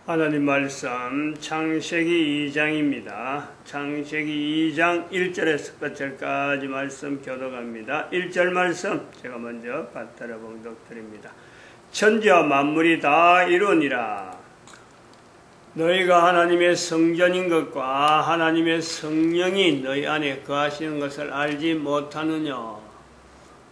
하나님 말씀 창세기 2장입니다. 창세기 2장 1절에서 끝절까지 말씀 교독합니다. 1절 말씀 제가 먼저 받들어 봉독드립니다. 천지와 만물이 다 이루니라. 너희가 하나님의 성전인 것과 하나님의 성령이 너희 안에 거하시는 것을 알지 못하느냐.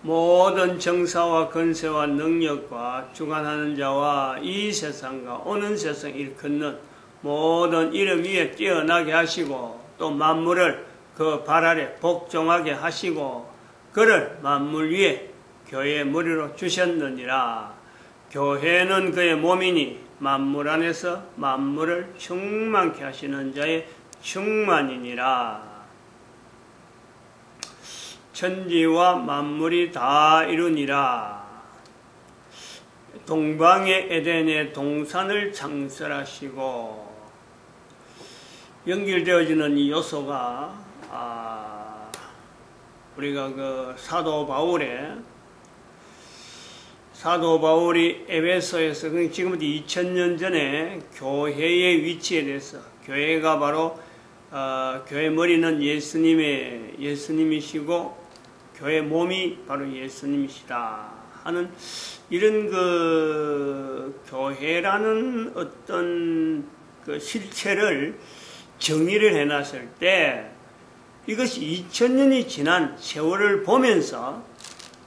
모든 정사와 권세와 능력과 주관하는 자와 이 세상과 오는 세상 일컫는 모든 이름 위에 뛰어나게 하시고 또 만물을 그 발 아래 복종하게 하시고 그를 만물 위에 교회의 머리로 주셨느니라. 교회는 그의 몸이니 만물 안에서 만물을 충만케 하시는 자의 충만이니라. 천지와 만물이 다 이루니라. 동방의 에덴의 동산을 창설하시고 연결되어지는 이 요소가 우리가 그 사도 바울이 에베소에서 지금부터 2000년 전에 교회의 위치에 대해서 교회가 바로 교회 머리는 예수님이시고 교회 몸이 바로 예수님이시다 하는 이런 그 교회라는 어떤 그 실체를 정의를 해놨을 때 이것이 2000년이 지난 세월을 보면서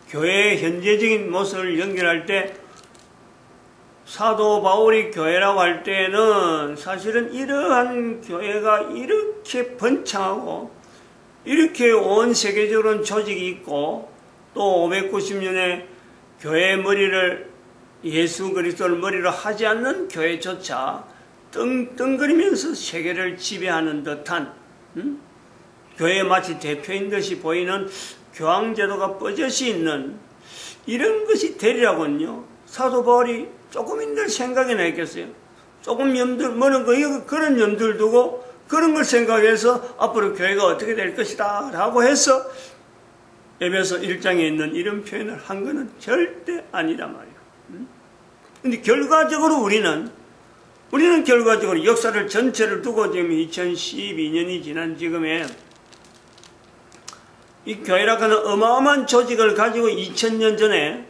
교회의 현재적인 모습을 연결할 때 사도 바울이 교회라고 할 때는 사실은 이러한 교회가 이렇게 번창하고 이렇게 온 세계적으로는 조직이 있고 또 590년에 교회의 머리를 예수 그리스도를 머리로 하지 않는 교회조차 떵떵거리면서 세계를 지배하는 듯한 교회의 마치 대표인 듯이 보이는 교황제도가 뻗어시 있는 이런 것이 되리라군요. 사도 바울이 조금인들 생각이나 했겠어요. 조금 그런 염두를 두고 그런 걸 생각해서 앞으로 교회가 어떻게 될 것이다 라고 해서 에베소 1장에 있는 이런 표현을 한 것은 절대 아니란 말이에요. 근데 결과적으로 우리는 결과적으로 역사를 전체를 두고 지금 2012년이 지난 지금에 이 교회라고 하는 어마어마한 조직을 가지고 2000년 전에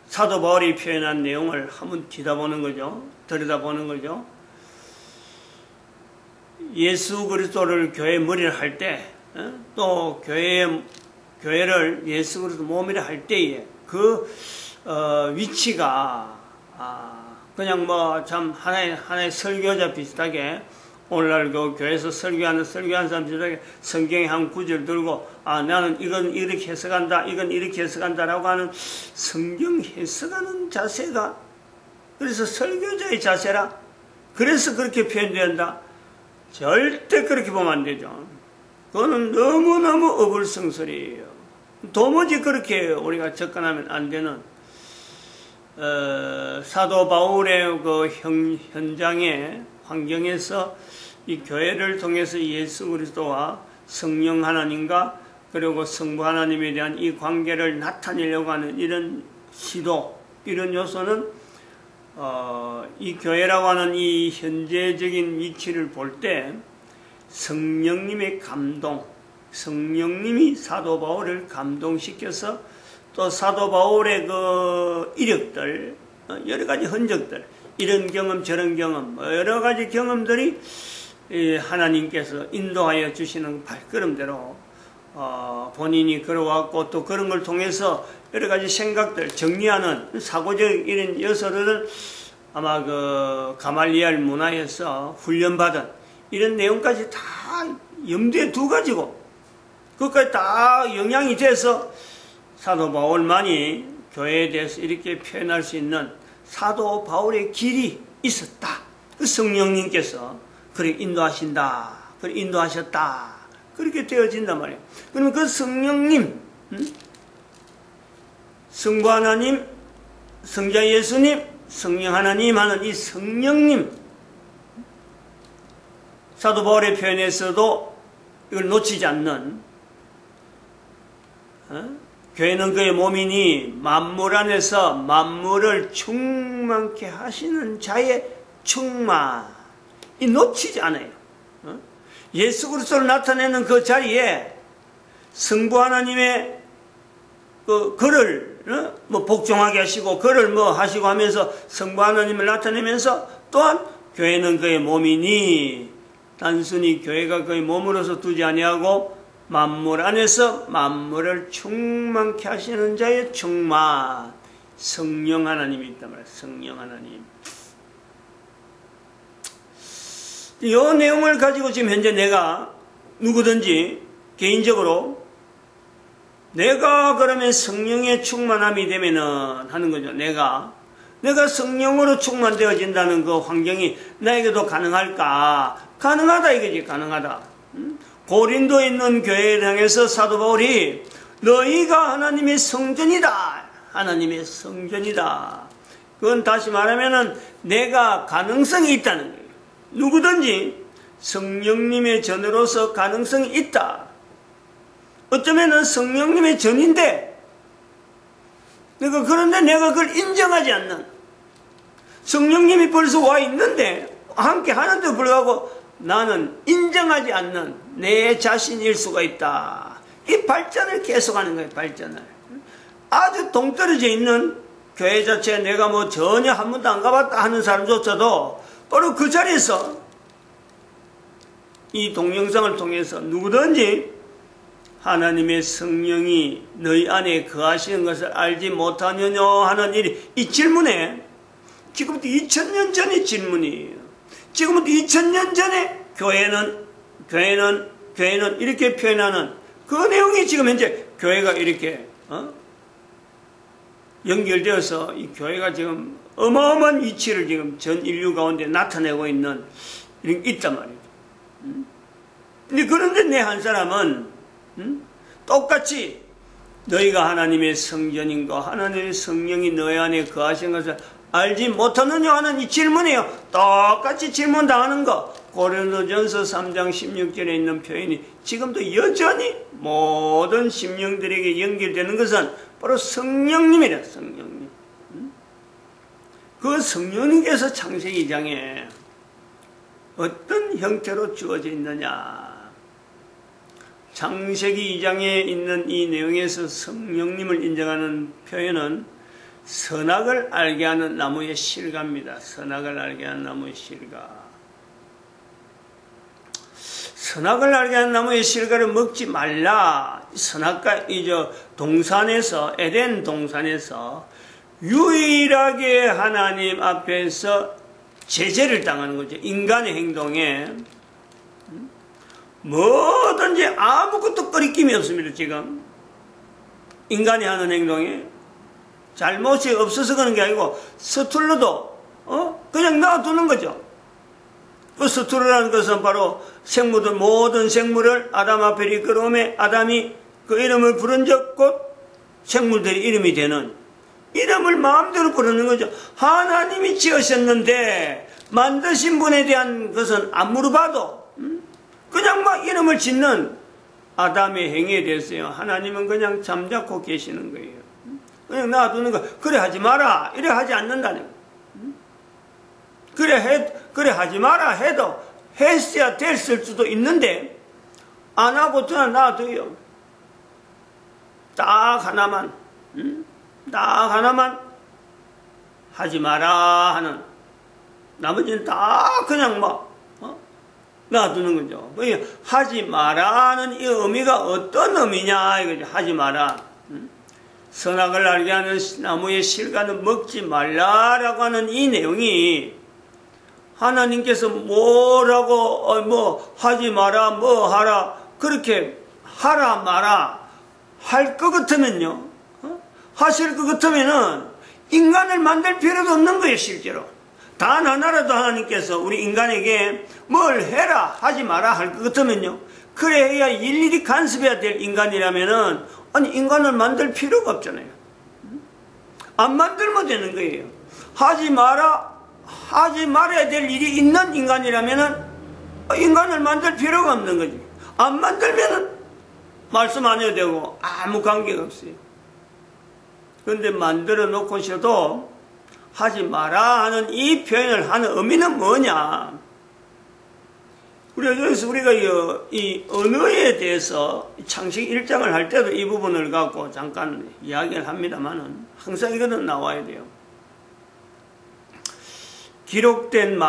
사도 바울이 표현한 내용을 한번 들여다보는 거죠. 예수 그리스도를 교회의 머리를 할 때, 또 교회를 예수 그리스도 몸이라 할 때에 그 위치가 그냥 참 하나의 설교자 비슷하게 오늘날 그 교회에서 설교하는 사람 비슷하게 성경의 한 구절 들고 나는 이건 이렇게 해석한다, 이건 이렇게 해석한다라고 하는 성경 해석하는 자세가 그래서 설교자의 자세라 그래서 그렇게 표현된다. 절대 그렇게 보면 안 되죠. 그거는 너무너무 어불성설이에요. 도무지 그렇게 우리가 접근하면 안 되는 사도 바울의 그 현장의 환경에서 이 교회를 통해서 예수 그리스도와 성령 하나님과 그리고 성부 하나님에 대한 이 관계를 나타내려고 하는 이런 시도, 이런 요소는 이 교회라고 하는 이 현재적인 위치를 볼 때 성령님의 감동, 성령님이 사도 바울을 감동시켜서 또 사도 바울의 그 이력들, 여러 가지 흔적들, 이런 경험 저런 경험 여러 가지 경험들이 하나님께서 인도하여 주시는 발걸음대로 본인이 걸어왔고 또 그런 걸 통해서 여러 가지 생각들 정리하는 사고적 이런 요소들은 아마 그 가말리엘 문화에서 훈련받은 이런 내용까지 다 염두에 두가지고 그것까지 다 영향이 돼서 사도 바울만이 교회에 대해서 이렇게 표현할 수 있는 사도 바울의 길이 있었다. 그 성령님께서 그렇게 인도하신다. 그렇게 인도하셨다. 그렇게 되어진단 말이에요. 그러면 그 성령님, 성부 하나님, 성자 예수님, 성령 하나님 하는 이 성령님, 사도 바울의 표현에서도 이걸 놓치지 않는 교회는 그의 몸이니 만물 안에서 만물을 충만케 하시는 자의 충만. 이 놓치지 않아요. 예수 그리스도를 나타내는 그 자리에 성부 하나님의 그를 복종하게 하시고 그를 하시고 하면서 성부 하나님을 나타내면서 또한 교회는 그의 몸이니 단순히 교회가 그의 몸으로서 두지 아니하고 만물 안에서 만물을 충만케 하시는 자의 충만, 성령 하나님이 있단 말이에요. 성령 하나님. 이 내용을 가지고 지금 현재 내가 누구든지 개인적으로 내가 그러면 성령의 충만함이 되면은 하는 거죠. 내가 성령으로 충만되어진다는 그 환경이 나에게도 가능할까? 가능하다 이거지. 가능하다. 고린도에 있는 교회를 향해서 사도 바울이 너희가 하나님의 성전이다. 하나님의 성전이다. 그건 다시 말하면은 내가 가능성이 있다는 거예요. 누구든지 성령님의 전으로서 가능성이 있다. 어쩌면은 성령님의 전인데 그런데 내가 그걸 인정하지 않는, 성령님이 벌써 와 있는데 함께 하는데도 불구하고 나는 인정하지 않는 내 자신일 수가 있다. 이 발전을 계속하는 거예요. 발전을. 아주 동떨어져 있는 교회 자체에 내가 전혀 한 번도 안 가봤다 하는 사람조차도 바로 그 자리에서 이 동영상을 통해서 누구든지 하나님의 성령이 너희 안에 거하시는 것을 알지 못하느냐 하는 이 질문에 지금부터 2000년 전의 질문이에요. 지금부터 2000년 전에 교회는 이렇게 표현하는 그 내용이 지금 현재 교회가 이렇게 연결되어서 이 교회가 지금 어마어마한 이치를 지금 전 인류 가운데 나타내고 있는 이런 게 있단 말이에요. 근데 그런데 내 한 사람은 똑같이 너희가 하나님의 성전인 거, 하나님의 성령이 너희 안에 거하신 것을 알지 못하느냐 하는 이 질문이에요. 똑같이 질문당하는 거. 고린도전서 3장 16절에 있는 표현이 지금도 여전히 모든 심령들에게 연결되는 것은 바로 성령님이라. 성령님. 그 성령님께서 창세기 2장에 어떤 형태로 주어져 있느냐. 창세기 2장에 있는 이 내용에서 성령님을 인정하는 표현은 선악을 알게 하는 나무의 실과입니다. 선악을 알게 하는 나무의 실과. 선악을 알게 하는 나무의 실과를 먹지 말라. 선악과 동산에서, 에덴 동산에서 유일하게 하나님 앞에서 제재를 당하는 거죠. 인간의 행동에 뭐든지 아무것도 꺼리낌이 없습니다. 지금 인간이 하는 행동에 잘못이 없어서 그런 게 아니고 서툴러도 그냥 놔두는 거죠. 그 서투르라는 것은 바로 생물들, 모든 생물을 아담 앞에 이끌어오매 아담이 그 이름을 부른 적 곧 생물들이 이름이 되는, 이름을 마음대로 부르는 거죠. 하나님이 지으셨는데 만드신 분에 대한 것은 안 물어봐도 그냥 막 이름을 짓는 아담의 행위에 대해서요, 하나님은 그냥 잠자코 계시는 거예요. 그냥 놔두는 거. 그래 하지 마라 이래 하지 않는다는 거예요. 그래 하지 마라 해도 했어야 됐을 수도 있는데 안 하고 그냥 놔둬요. 딱 하나만 하지 마라 하는, 나머지는 다 그냥 놔두는 거죠. 하지 마라는 이 의미가 어떤 의미냐 이거죠. 하지 마라. 선악을 알게 하는 나무의 실과는 먹지 말라라고 하는 이 내용이 하나님께서 뭐라고 하지 마라 하라 그렇게 하라 마라 할 것 같으면요, 하실 것 같으면은 인간을 만들 필요도 없는 거예요. 실제로 단 하나라도 하나님께서 우리 인간에게 뭘 해라 하지 마라 할 것 같으면요, 그래 해야 일일이 간섭해야 될 인간이라면은 아니 인간을 만들 필요가 없잖아요. 안 만들면 되는 거예요. 하지 말아야 될 일이 있는 인간이라면은 인간을 만들 필요가 없는 거지. 안 만들면은 말씀 안 해도 되고 아무 관계가 없어요. 그런데 만들어 놓고서도 하지 마라 하는 이 표현을 하는 의미는 뭐냐? 그래서 우리가 이 언어에 대해서 창세기 1장을 할 때도 이 부분을 갖고 잠깐 이야기를 합니다만은 항상 이거는 나와야 돼요. 기록된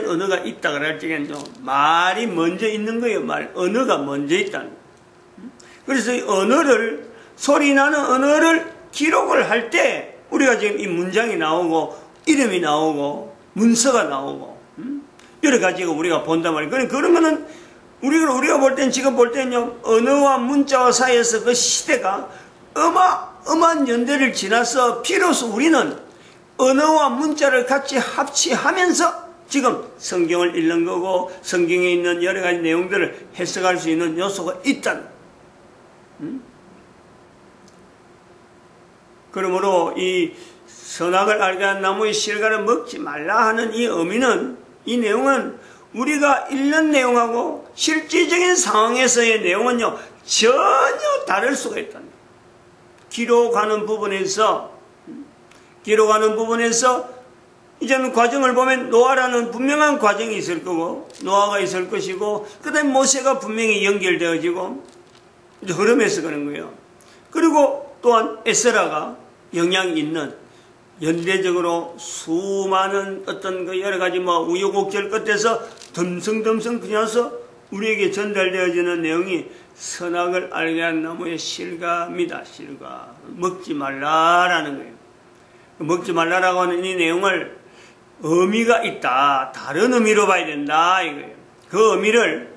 언어가 있다 그럴 적에는요, 말이 먼저 있는 거예요. 언어가 먼저 있다는 거예요. 그래서 이 언어를, 소리 나는 언어를 기록을 할 때 우리가 지금 이 문장이 나오고 이름이 나오고 문서가 나오고 여러 가지가 우리가 본단 말이에요. 그러면은 우리가 볼 땐, 지금 볼 때는요, 언어와 문자와 사이에서 그 시대가 어마어마한 연대를 지나서 비로소 우리는 언어와 문자를 같이 합치하면서 지금 성경을 읽는 거고 성경에 있는 여러 가지 내용들을 해석할 수 있는 요소가 있다는. 그러므로 이 선악을 알게 한 나무의 실과를 먹지 말라 하는 이 의미는, 이 내용은 우리가 읽는 내용하고 실질적인 상황에서의 내용은요, 전혀 다를 수가 있다는 거예요. 기록하는 부분에서 이제는 과정을 보면 노아라는 분명한 과정이 있을 거고, 노아가 있을 것이고, 그 다음에 모세가 분명히 연결되어지고, 흐름에서 그런 거예요. 그리고 또한 에스라가 영향이 있는, 연대적으로 수많은 어떤 그 여러 가지 우여곡절 끝에서 덤성덤성 그녀서 우리에게 전달되어지는 내용이 선악을 알게 한 나무의 실과입니다. 실과. 먹지 말라라는 거예요. 먹지 말라라고 하는 이 내용을 의미가 있다. 다른 의미로 봐야 된다. 이거예요. 그 의미를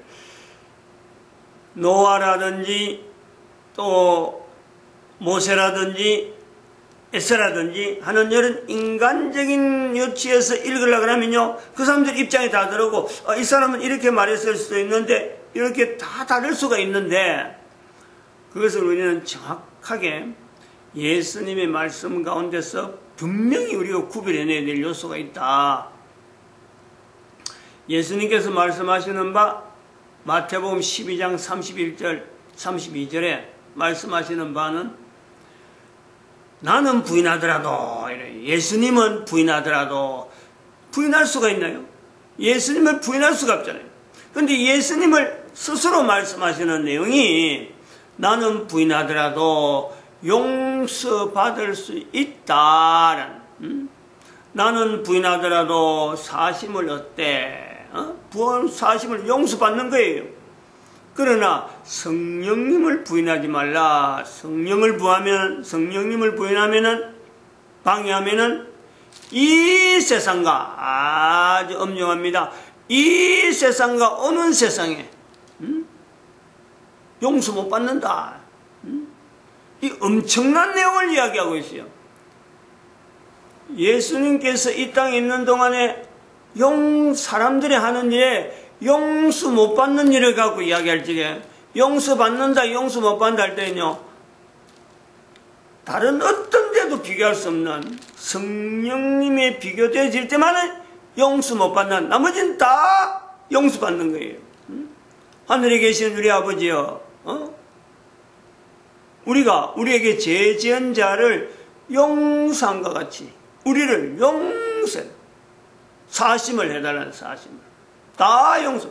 노아라든지 또 모세라든지 에스라든지 하는 이런 인간적인 요치에서 읽으려고 하면요, 그 사람들 입장이 다 다르고, 이 사람은 이렇게 말했을 수도 있는데 이렇게 다 다를 수가 있는데, 그것을 우리는 정확하게 예수님의 말씀 가운데서 분명히 우리가 구별해내야 될 요소가 있다. 예수님께서 말씀하시는 바 마태복음 12장 31절 32절에 말씀하시는 바는, 나는 부인하더라도, 예수님은 부인하더라도, 부인할 수가 있나요? 예수님을 부인할 수가 없잖아요. 그런데 예수님을 스스로 말씀하시는 내용이, 나는 부인하더라도 용서받을 수 있다라는, 나는 부인하더라도 사심을 얻되, 사심을 용서받는 거예요. 그러나 성령님을 부인하지 말라. 성령님을 부인하면은, 방해하면은 이 세상과, 아주 엄중합니다, 이 세상과 오는 세상에 용서 못 받는다. 이 엄청난 내용을 이야기하고 있어요. 예수님께서 이 땅에 있는 동안에 사람들이 하는 일에 용서 못 받는 일을 갖고 이야기할 적에, 용서 받는다, 용서 못 받는다 할 때는요, 다른 어떤 데도 비교할 수 없는 성령님에 비교되어질 때만은 용서 못 받는, 나머지는 다 용서 받는 거예요. 하늘에 계신 우리 아버지여, 우리에게 죄 지은 자를 용서한과 같이 우리를 사심을 해달라는, 사심을 다 용서.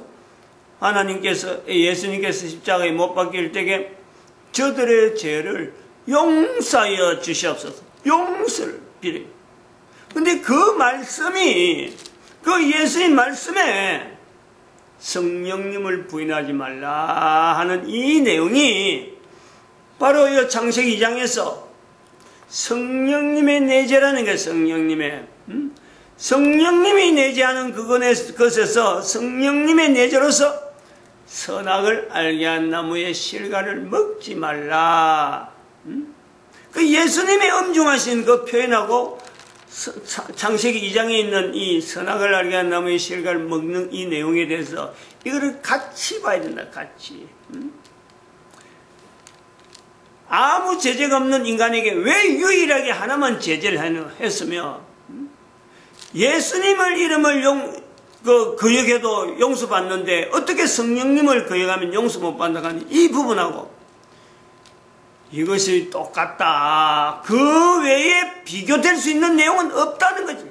예수님께서 십자가에 못 박힐 때에 저들의 죄를 용서하여 주시옵소서, 용서를 비려요. 근데 그 말씀이, 그 예수님 말씀에 성령님을 부인하지 말라 하는 이 내용이 바로 이 창세기 2장에서 성령님의 내재라는 게, 성령님이 내재하는 그것에서 성령님의 내재로서 선악을 알게 한 나무의 실과를 먹지 말라. 그 예수님의 엄중하신 그 표현하고 창세기 2장에 있는 이 선악을 알게 한 나무의 실과를 먹는 이 내용에 대해서 이거를 같이 봐야 된다. 같이. 아무 제재가 없는 인간에게 왜 유일하게 하나만 제재를 했으며, 예수님을 이름을 거역해도 용서받는데 어떻게 성령님을 거역하면 용서 못 받는다고 하니, 이 부분하고 이것이 똑같다. 그 외에 비교될 수 있는 내용은 없다는 거지.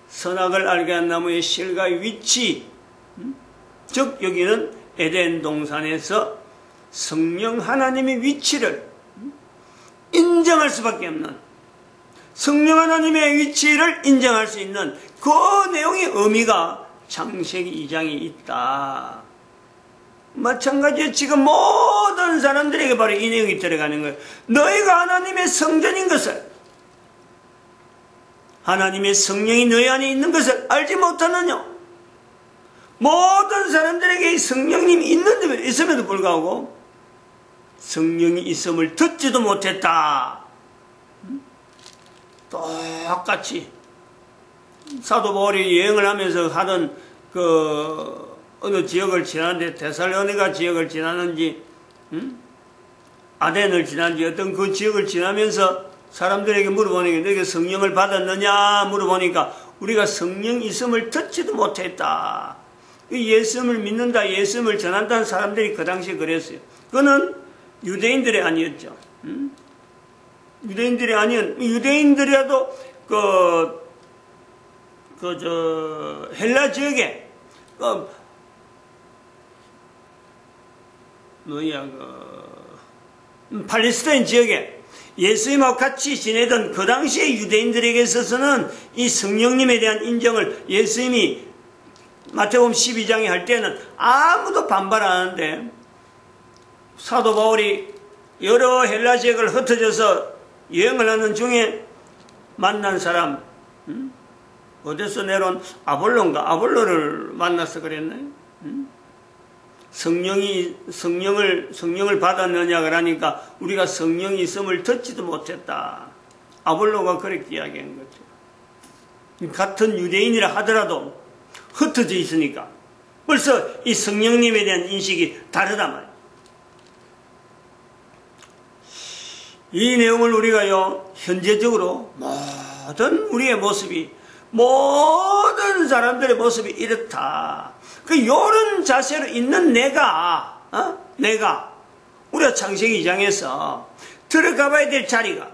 선악을 알게 한 나무의 실과 위치, 즉 여기는 에덴 동산에서 성령 하나님의 위치를 인정할 수밖에 없는, 성령 하나님의 위치를 인정할 수 있는 그 내용의 의미가 창세기 2장에 있다. 마찬가지로 지금 모든 사람들에게 바로 이 내용이 들어가는 거예요. 너희가 하나님의 성전인 것을, 하나님의 성령이 너희 안에 있는 것을 알지 못하느냐? 모든 사람들에게 성령님이 있음에도 불구하고 성령이 있음을 듣지도 못했다. 똑같이 사도 바울이 여행을 하면서 하던 그 어느 지역을 지나는데, 데살로니가 지역을 지나는지 아덴을 지나는지 어떤 그 지역을 지나면서 사람들에게 물어보니까 너희가 성령을 받았느냐 물어보니까 우리가 성령 있음을 듣지도 못했다. 예수님을 믿는다, 예수님을 전한다는 사람들이 그 당시에 그랬어요. 그거는 유대인들이 아니었죠. 유대인들이 아니었, 유대인들이라도 헬라 지역에 팔레스타인 지역에 예수님하고 같이 지내던 그 당시에 유대인들에게 있어서는 이 성령님에 대한 인정을 예수님이 마태복음 12장에 할 때는 아무도 반발 안 하는데, 사도 바울이 여러 헬라 지역을 흩어져서 여행을 하는 중에 만난 사람, 어디서 내려온 아볼로를 만나서 그랬나요? 성령을 받았느냐 그러니까 우리가 성령이 있음을 듣지도 못했다. 아볼로가 그렇게 이야기한 거죠. 같은 유대인이라 하더라도 흩어져 있으니까 벌써 이 성령님에 대한 인식이 다르단 말이에요. 이 내용을 우리가요, 현재적으로 모든 우리의 모습이, 모든 사람들의 모습이 이렇다. 요런 자세로 있는 내가 우리가 창세기 2장에서 들어가 봐야 될 자리가,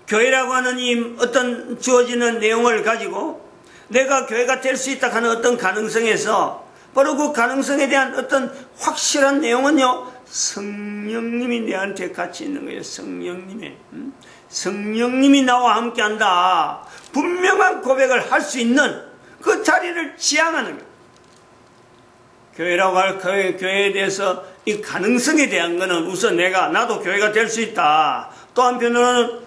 교회라고 하는 이 어떤 주어지는 내용을 가지고 내가 교회가 될 수 있다 하는 어떤 가능성에서, 바로 그 가능성에 대한 어떤 확실한 내용은요, 성령님이 내한테 같이 있는 거예요. 성령님이 나와 함께 한다. 분명한 고백을 할 수 있는 그 자리를 지향하는 거예요. 교회라고 할 교회에 대해서 이 가능성에 대한 거는 우선 나도 교회가 될 수 있다. 또 한편으로는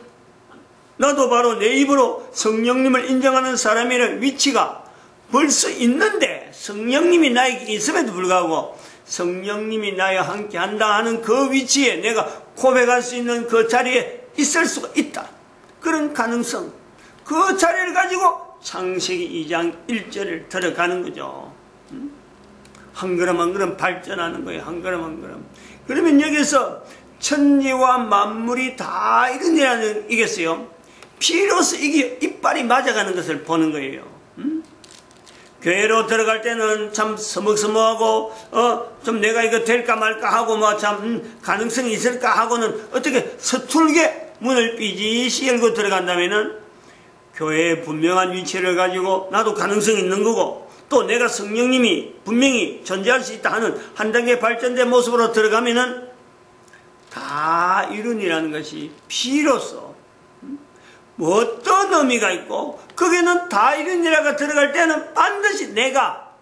나도 바로 내 입으로 성령님을 인정하는 사람이라는 위치가 벌써 있는데, 성령님이 나에게 있음에도 불구하고 성령님이 나와 함께 한다 하는 그 위치에 내가 고백할 수 있는 그 자리에 있을 수가 있다. 그런 가능성, 그 자리를 가지고 창세기 2장 1절을 들어가는 거죠. 한 걸음 한 걸음 발전하는 거예요. 한 걸음 한 걸음. 그러면 여기서 천지와 만물이 다 이루니라는 이겠어요. 비로소 이게 이빨이 맞아가는 것을 보는 거예요. 교회로 들어갈 때는 참 서먹서먹하고 좀 내가 이거 될까 말까 하고 참 가능성이 있을까 하고는 어떻게 서툴게 문을 삐지시 열고 들어간다면은 교회의 분명한 위치를 가지고 나도 가능성이 있는 거고, 또 내가 성령님이 분명히 존재할 수 있다 하는 한 단계 발전된 모습으로 들어가면은 다 이룬이라는 것이 비로소 어떤 의미가 있고, 거기는 다 이룬이라가 들어갈 때는 반드시 내가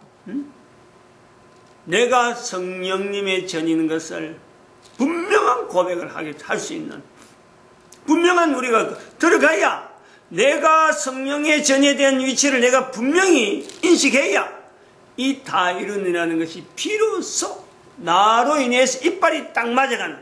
성령님의 전인 것을 분명한 고백을 할 수 있는, 분명한 우리가 들어가야, 내가 성령의 전에 대한 위치를 내가 분명히 인식해야 이 다 이룬이라는 것이 비로소 나로 인해서 이빨이 딱 맞아가는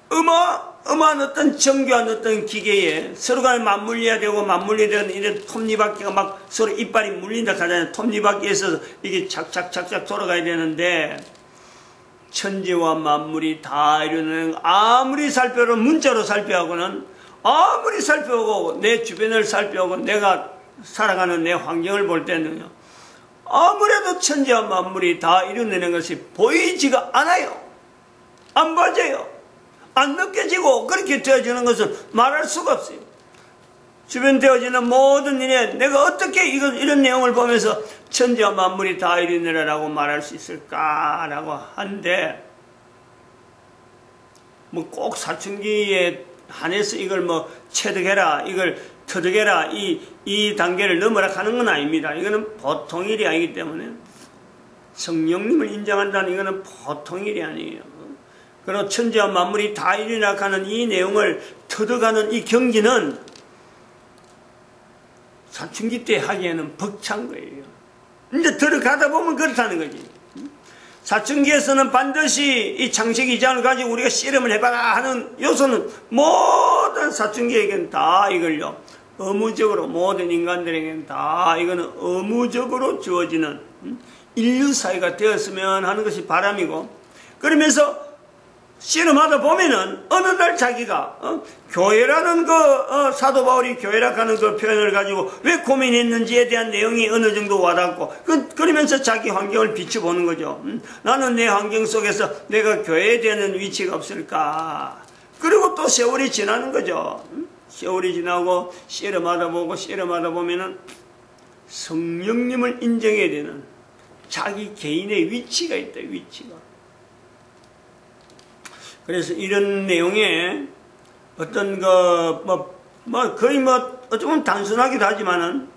어마어마한 어떤 정교한 어떤 기계에 서로가 맞물려야 되고, 맞물려야 되는 이런 톱니바퀴가 막 서로 이빨이 물린다 하잖아요. 톱니바퀴에서 이게 착착착착 돌아가야 되는데, 천지와 만물이 다 이루는, 아무리 살펴도 문자로 살펴하고는, 아무리 살펴보고 내 주변을 살펴보고 내가 살아가는 내 환경을 볼 때는요, 아무래도 천지와 만물이 다 이루는 것이 보이지가 않아요. 안 봐져요. 안 느껴지고 그렇게 되어지는 것은 말할 수가 없어요. 주변 되어지는 모든 일에 내가 어떻게 이런 내용을 보면서 천지와 만물이 다 이르느라라고 말할 수 있을까라고 한데, 뭐 꼭 사춘기에 한해서 이걸 뭐 체득해라, 이걸 터득해라, 이 단계를 넘어라 하는 건 아닙니다. 이거는 보통 일이 아니기 때문에, 성령님을 인정한다는 이거는 보통 일이 아니에요. 그리고 천지와 만물이 다 이르느라 하는 이 내용을 터득하는 이 경지는 사춘기 때 하기에는 벅찬 거예요. 근데 들어가다 보면 그렇다는 거지. 사춘기에서는 반드시 이 창세기 2장을 가지고 우리가 씨름을 해봐라 하는 요소는 모든 사춘기에게는 다 이걸요, 의무적으로, 모든 인간들에게는 다 이거는 의무적으로 주어지는 인류 사회가 되었으면 하는 것이 바람이고, 그러면서 씨름하다 보면은 어느 날 자기가 교회라는 사도 바울이 교회라고 하는 그 표현을 가지고 왜 고민했는지에 대한 내용이 어느 정도 와닿고, 그러면서 자기 환경을 비춰보는 거죠. 나는 내 환경 속에서 내가 교회에 대한 위치가 없을까. 그리고 또 세월이 지나는 거죠. 세월이 지나고 씨름하다 보면은 성령님을 인정해야 되는 자기 개인의 위치가 있다, 위치가. 그래서 이런 내용에 어떤 거의 어쩌면 단순하기도 하지만은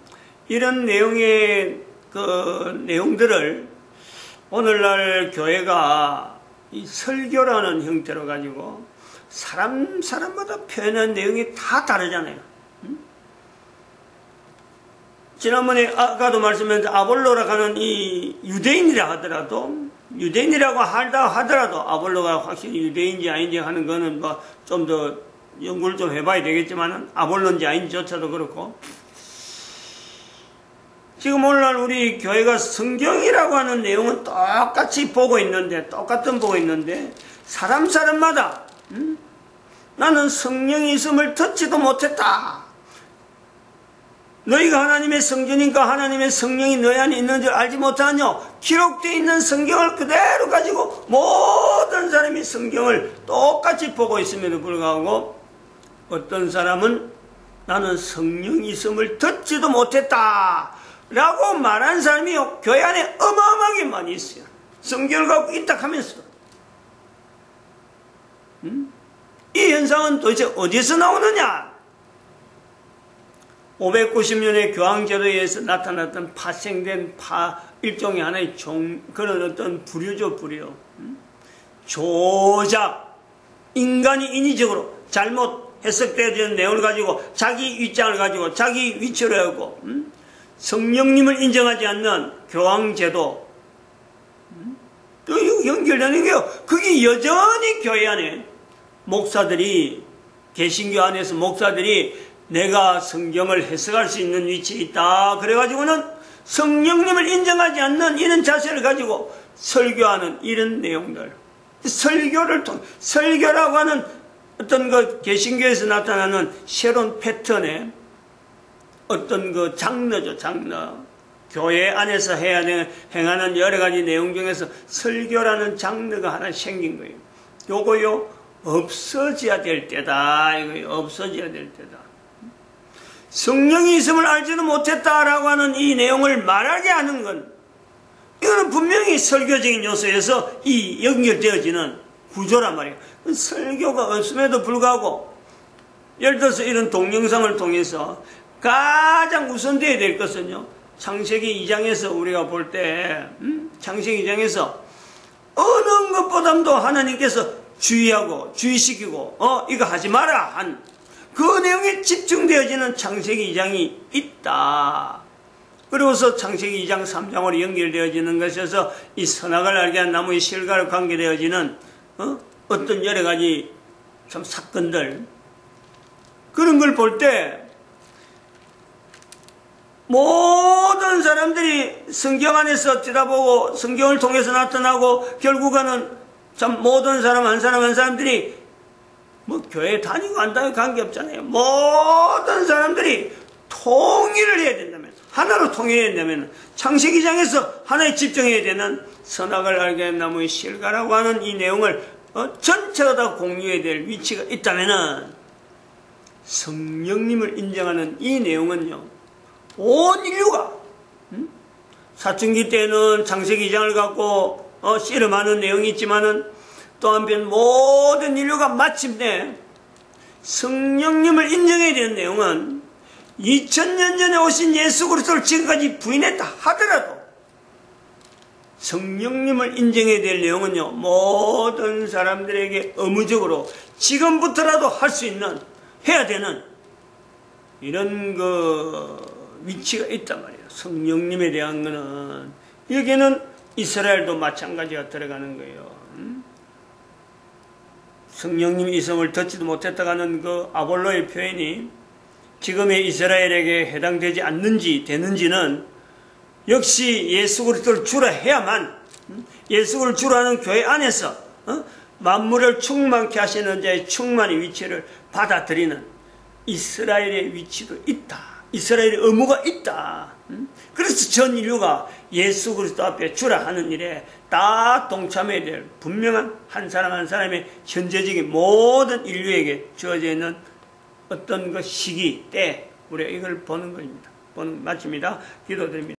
이런 내용의 그 내용들을 오늘날 교회가 이 설교라는 형태로 가지고 사람마다 표현한 내용이 다 다르잖아요. 지난번에 아까도 말씀드린 아볼로라고 하는 이 유대인이라 하더라도, 유대인이라고 하더라도 아볼로가 확실히 유대인인지 아닌지 하는 거는 뭐 좀 더 연구를 좀 해봐야 되겠지만은, 아볼로인지 아닌지조차도 그렇고, 지금 오늘날 우리 교회가 성경이라고 하는 내용은 똑같이 보고 있는데, 사람마다 나는 성령이 있음을 듣지도 못했다. 너희가 하나님의 성전이니까 하나님의 성령이 너희 안에 있는 줄 알지 못하느냐. 기록되어 있는 성경을 그대로 가지고 모든 사람이 성경을 똑같이 보고 있음에도 불구하고, 어떤 사람은 나는 성령이 있음을 듣지도 못했다 라고 말한 사람이 교회 안에 어마어마하게 많이 있어요. 성경을 갖고 있다 하면서. 이 현상은 도대체 어디서 나오느냐? 590년의 교황제도에 의해서 나타났던 파생된 일종의 하나의 그런 어떤 부류죠, 부류. 조작, 인간이 인위적으로 잘못 해석되어지는 내용을 가지고 자기 입장을 가지고 자기 위치로 하고, 성령님을 인정하지 않는 교황제도, 또 연결되는 게요. 그게 여전히 교회 안에 목사들이, 개신교 안에서 목사들이 내가 성경을 해석할 수 있는 위치에 있다 그래가지고는 성령님을 인정하지 않는 이런 자세를 가지고 설교하는 이런 내용들, 설교라고 하는 어떤 그 개신교에서 나타나는 새로운 패턴의 어떤 그 장르죠, 장르. 교회 안에서 행하는 여러 가지 내용 중에서 설교라는 장르가 하나 생긴 거예요. 요거요, 없어져야 될 때다. 이거요, 없어져야 될 때다. 성령이 있음을 알지도 못했다라고 하는 이 내용을 말하게 하는 건, 이거는 분명히 설교적인 요소에서 이 연결되어지는 구조란 말이에요. 설교가 없음에도 불구하고, 예를 들어서 이런 동영상을 통해서 가장 우선되어야 될 것은요, 창세기 2장에서 우리가 볼 때, 창세기 2장에서 어느 것보다도 하나님께서 주의시키고, 이거 하지 마라 한 그 내용에 집중되어지는 창세기 2장이 있다. 그리고서 창세기 2장 3장으로 연결되어지는 것에서 이 선악을 알게 한 나무의 실과로 관계되어지는 어떤 여러 가지 참 사건들, 그런 걸 볼 때 모든 사람들이 성경 안에서 들여다보고 성경을 통해서 나타나고, 결국에는 참 모든 사람 한 사람들이 뭐 교회 다니고 안 다니고 관계없잖아요. 모든 사람들이 통일을 해야 된다면, 하나로 통일해야 된다면 창세기장에서 하나에 집중해야 되는 선악을 알게 한 나무의 실과라고 하는 이 내용을 전체가 다 공유해야 될 위치가 있다면은 성령님을 인정하는 이 내용은요, 온 인류가 사춘기 때는 창세기 2장을 갖고 씨름하는 내용이 있지만은 또 한편 모든 인류가 마침내 성령님을 인정해야 되는 내용은 2000년 전에 오신 예수 그리스도를 지금까지 부인했다 하더라도 성령님을 인정해야 될 내용은요, 모든 사람들에게 의무적으로 지금부터라도 할 수 있는, 해야 되는 이런 위치가 있단 말이에요. 성령님에 대한 거는 여기는 이스라엘도 마찬가지가 들어가는 거예요. 성령님이 이 성을 듣지도 못했다고 하는 그 아볼로의 표현이 지금의 이스라엘에게 해당되지 않는지 되는지는 역시 예수 그리스도를 주라 해야만, 예수 그리스도를 주라 하는 교회 안에서 만물을 충만케 하시는 자의 충만의 위치를 받아들이는 이스라엘의 위치도 있다. 이스라엘의 의무가 있다. 그래서 전 인류가 예수 그리스도 앞에 주라 하는 일에 다 동참해야 될 분명한 한 사람 한 사람의 현재적인 모든 인류에게 주어져 있는 어떤 그 시기, 때, 우리가 이걸 보는 것입니다. 마칩니다. 기도드립니다.